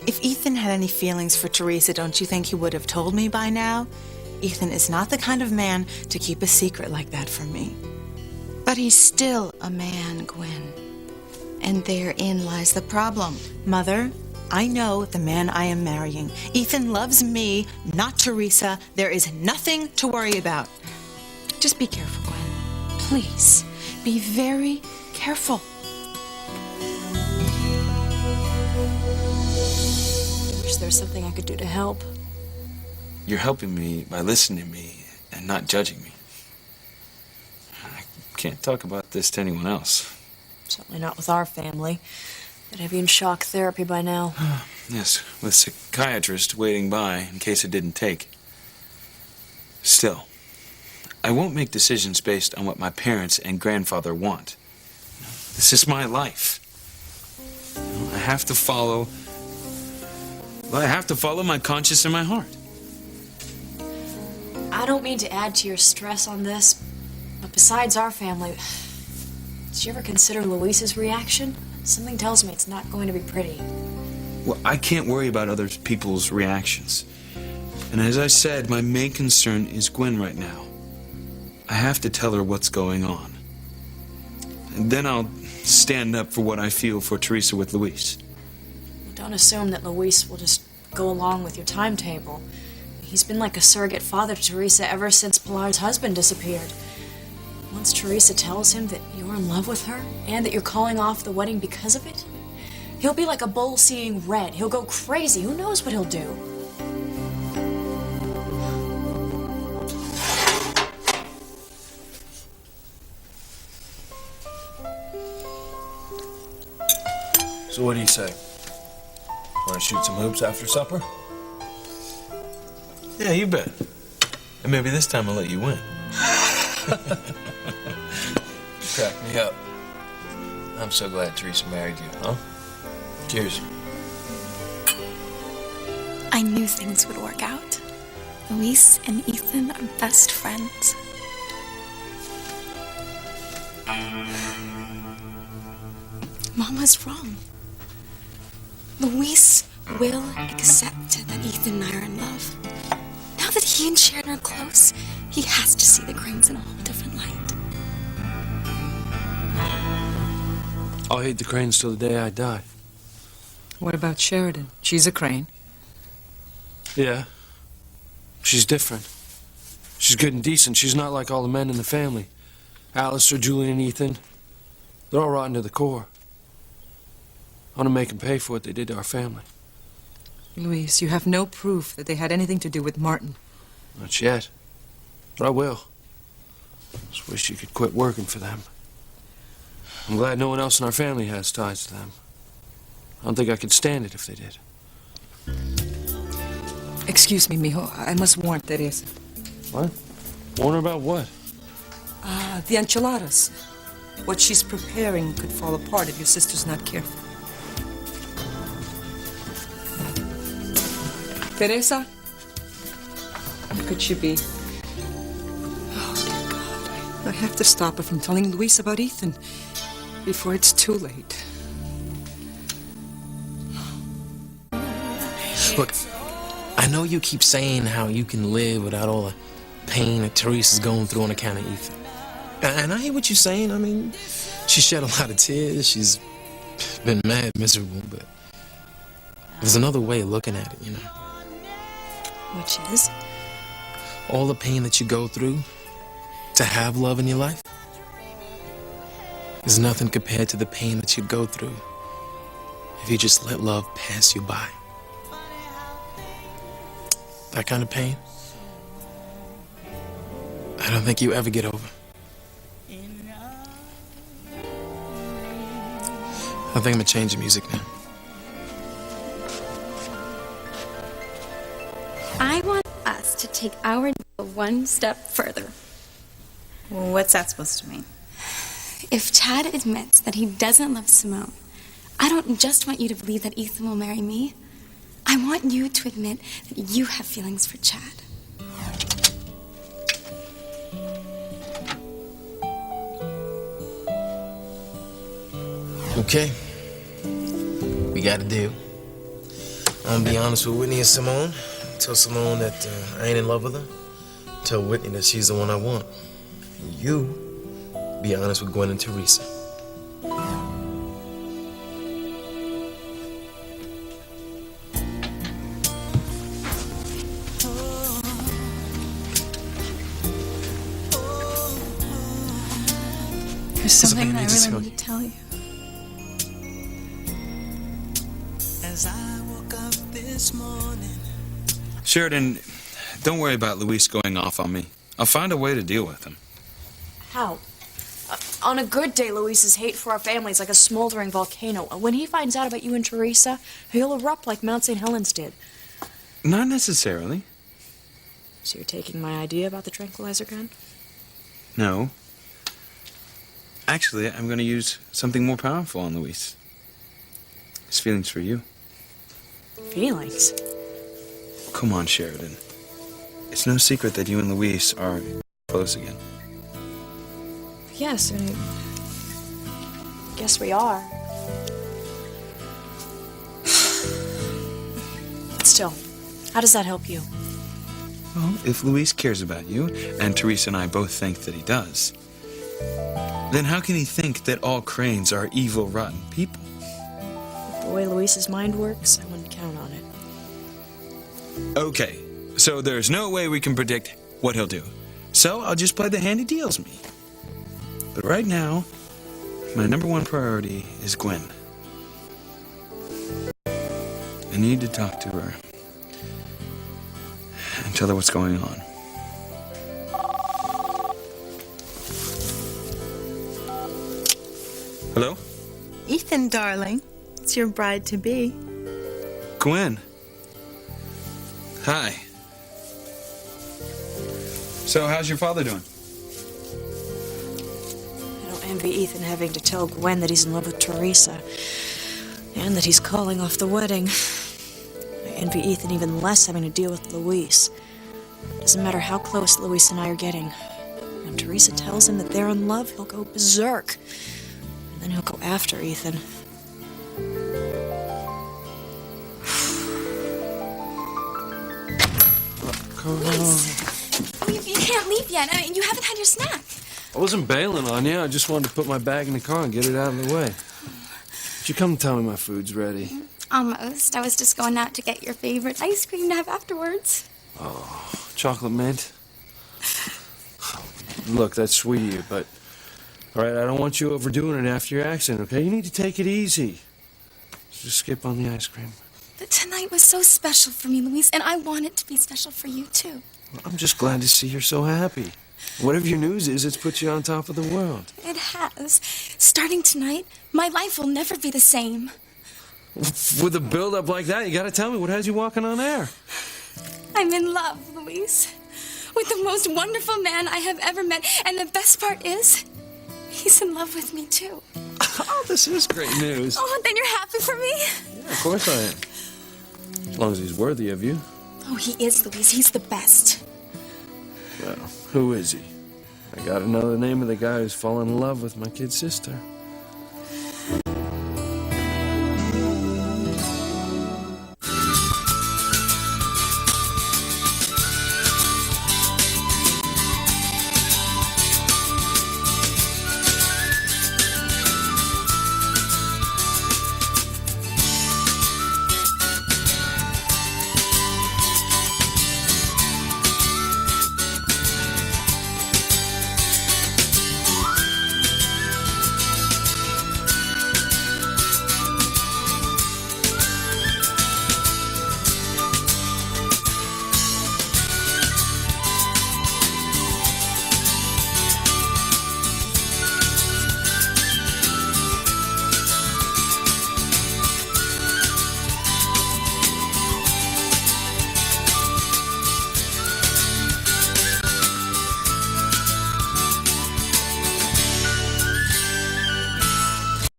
If Ethan had any feelings for Teresa, don't you think he would have told me by now? Ethan is not the kind of man to keep a secret like that from me. But he's still a man, Gwen. And therein lies the problem. Mother, I know the man I am marrying. Ethan loves me, not Teresa. There is nothing to worry about. Just be careful, Gwen. Please, be very careful. I wish there was something I could do to help. You're helping me by listening to me and not judging me. I can't talk about this to anyone else. Certainly not with our family. They'd have you in shock therapy by now. Yes, with a psychiatrist waiting by in case it didn't take. Still, I won't make decisions based on what my parents and grandfather want. This is my life. I have to follow my conscience and my heart. I don't mean to add to your stress on this, but besides our family, did you ever consider Luis's reaction? Something tells me it's not going to be pretty. Well, I can't worry about other people's reactions. And as I said, my main concern is Gwen right now. I have to tell her what's going on. And then I'll stand up for what I feel for Teresa with Luis. Don't assume that Luis will just go along with your timetable. He's been like a surrogate father to Teresa ever since Pilar's husband disappeared. Once Teresa tells him that you're in love with her and that you're calling off the wedding because of it, he'll be like a bull seeing red. He'll go crazy. Who knows what he'll do? So what do you say? Want to shoot some hoops after supper? Yeah, you bet. And maybe this time I'll let you win. Crack me up. I'm so glad Teresa married you, huh? Cheers. I knew things would work out. Luis and Ethan are best friends. Mama's wrong. Luis will accept that Ethan and I are in love. Now that he and Sharon are close, he has to see the Cranes in a whole different light. I'll hate the Cranes till the day I die. What about Sheridan? She's a Crane. Yeah. She's different. She's good and decent. She's not like all the men in the family. Alistair, Julian, Ethan. They're all rotten to the core. I want to make them pay for what they did to our family. Luis, you have no proof that they had anything to do with Martin. Not yet. But I will. Just wish you could quit working for them. I'm glad no one else in our family has ties to them. I don't think I could stand it if they did. Excuse me, mijo. I must warn Teresa. What? Warn her about what? The enchiladas. What she's preparing could fall apart if your sister's not careful. Teresa? How could she be? Oh, dear God. I have to stop her from telling Luis about Ethan before it's too late. Look, I know you keep saying how you can live without all the pain that Teresa's going through on account of Ethan. And I hear what you're saying. I mean, she shed a lot of tears. She's been mad, miserable, but there's another way of looking at it, you know. Which is? All the pain that you go through to have love in your life is nothing compared to the pain that you'd go through if you just let love pass you by. That kind of pain, I don't think you ever get over. I think I'm gonna change the music now. I want us to take our deal one step further. What's that supposed to mean? If Chad admits that he doesn't love Simone, I don't just want you to believe that Ethan will marry me. I want you to admit that you have feelings for Chad. Okay. We got a deal. I'm gonna be honest with Whitney and Simone. Tell Simone that I ain't in love with her. Tell Whitney that she's the one I want. And you be honest with Gwen and Teresa. There's something that I really need to tell you. Sheridan, don't worry about Luis going off on me. I'll find a way to deal with him. How? On a good day, Luis's hate for our family is like a smoldering volcano. When he finds out about you and Teresa, he'll erupt like Mount St. Helens did. Not necessarily. So you're taking my idea about the tranquilizer gun? No. Actually, I'm going to use something more powerful on Luis. His feelings for you. Feelings? Come on, Sheridan. It's no secret that you and Luis are close again. Yes, I guess we are. Still, how does that help you? Well, if Luis cares about you, and Teresa and I both think that he does, then how can he think that all Cranes are evil, rotten people? With the way Luis's mind works, I wouldn't count on it. Okay, so there's no way we can predict what he'll do. So I'll just play the hand he deals me. But right now, my number one priority is Gwen. I need to talk to her and tell her what's going on. Hello? Ethan, darling, it's your bride-to-be. Gwen. Hi. So, how's your father doing? I don't envy Ethan having to tell Gwen that he's in love with Teresa and that he's calling off the wedding. I envy Ethan even less having to deal with Luis. Doesn't matter how close Luis and I are getting. When Teresa tells him that they're in love, he'll go berserk. And then he'll go after Ethan. Oh, you can't leave yet. I mean, you haven't had your snack. I wasn't bailing on you. I just wanted to put my bag in the car and get it out of the way. Would you come and tell me my food's ready? Almost. I was just going out to get your favorite ice cream to have afterwards. Oh, chocolate mint? Look, that's sweet of you, but... All right, I don't want you overdoing it after your accident, okay? You need to take it easy. Just skip on the ice cream. But tonight was so special for me, Luis, and I want it to be special for you, too. I'm just glad to see you're so happy. Whatever your news is, it's put you on top of the world. It has. Starting tonight, my life will never be the same. With a build-up like that, you gotta tell me what has you walking on air. I'm in love, Luis, with the most wonderful man I have ever met. And the best part is, he's in love with me, too. Oh, this is great news. Oh, then you're happy for me? Yeah, of course I am. As long as he's worthy of you. Oh, he is, Luis. He's the best. Well, who is he? I gotta know the name of the guy who's fallen in love with my kid sister.